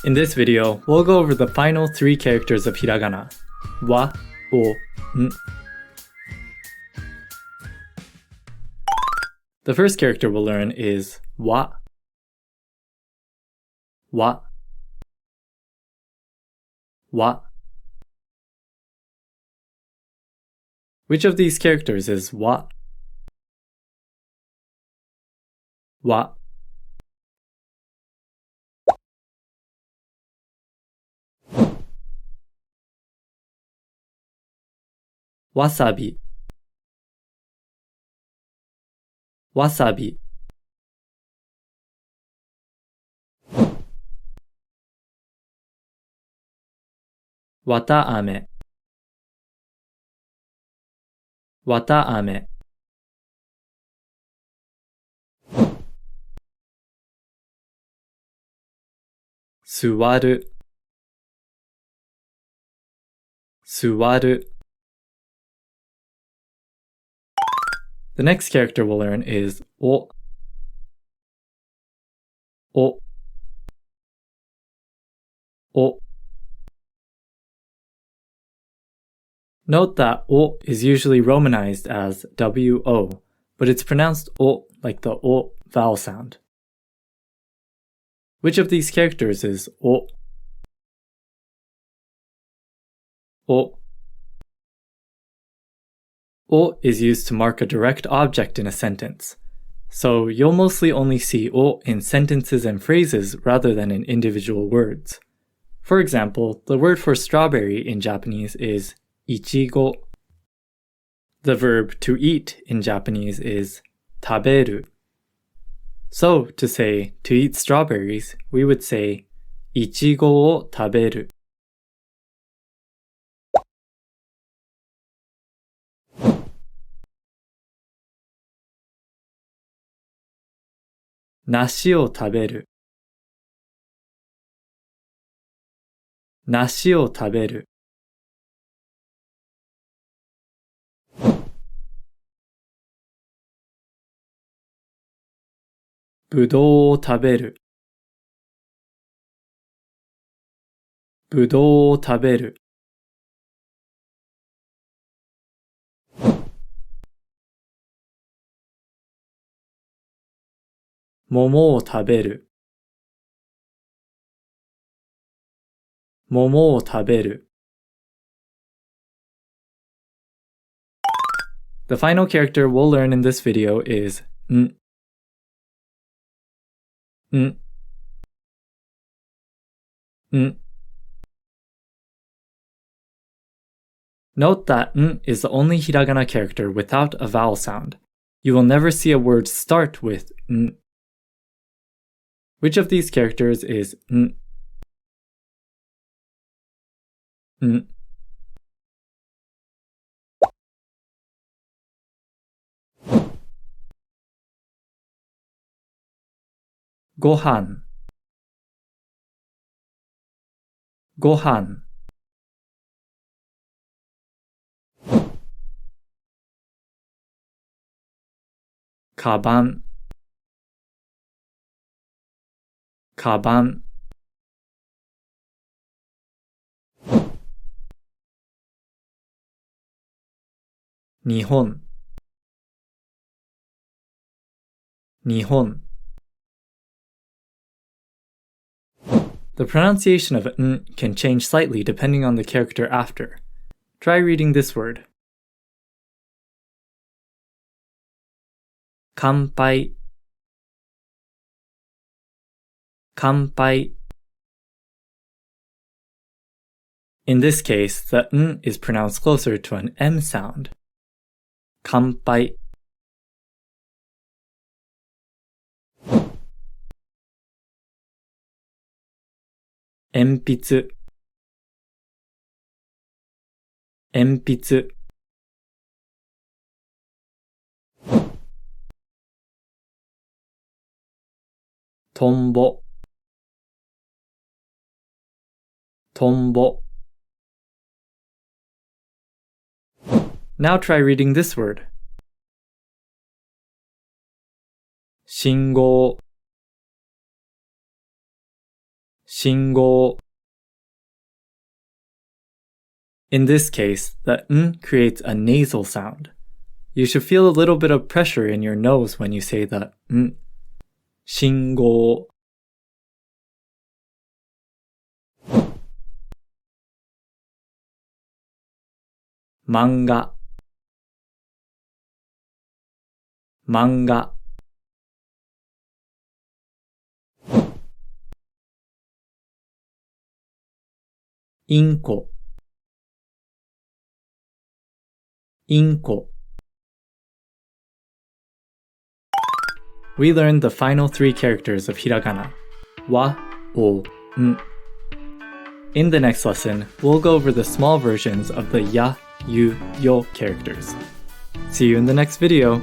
In this video, we'll go over the final 3 characters of hiragana, wa, o, n. The first character we'll learn is wa, wa, wa. Which of these characters is wa? Wa. Wasabi, wasabi. Wataame, wataame. Suwaru, suwaru. The next character we'll learn is o, o, o. Note that o is usually romanized as wo, but it's pronounced o like the o vowel sound. Which of these characters is o? O. O is used to mark a direct object in a sentence, so you'll mostly only see o in sentences and phrases rather than in individual words. For example, the word for strawberry in Japanese is ichigo. The verb to eat in Japanese is taberu. So, to say to eat strawberries, we would say ichigo o taberu. Nashi o taberu, nashi o taberu. Budou o taberu, budou o taberu. Momo o taberu, momo o taberu. The final character we'll learn in this video is n. N. N. Note that n is the only hiragana character without a vowel sound. You will never see a word start with n. Which of these characters is n? N. Gohan, gohan. Kaban, kaban. Nihon, nihon. The pronunciation of n can change slightly depending on the character after. Try reading this word. Kanpai, kanpai. In this case, the n is pronounced closer to an m sound. Kanpai. Enpitsu, enpitsu. Tombo, tombo. Now try reading this word. Shingo, 信号. In this case, the n creates a nasal sound. You should feel a little bit of pressure in your nose when you say the n. 信号. Manga. Manga. インコ。インコ。We learned the final three characters of hiragana, wa, o, n. In the next lesson, we'll go over the small versions of the ya, yu, yo characters. See you in the next video!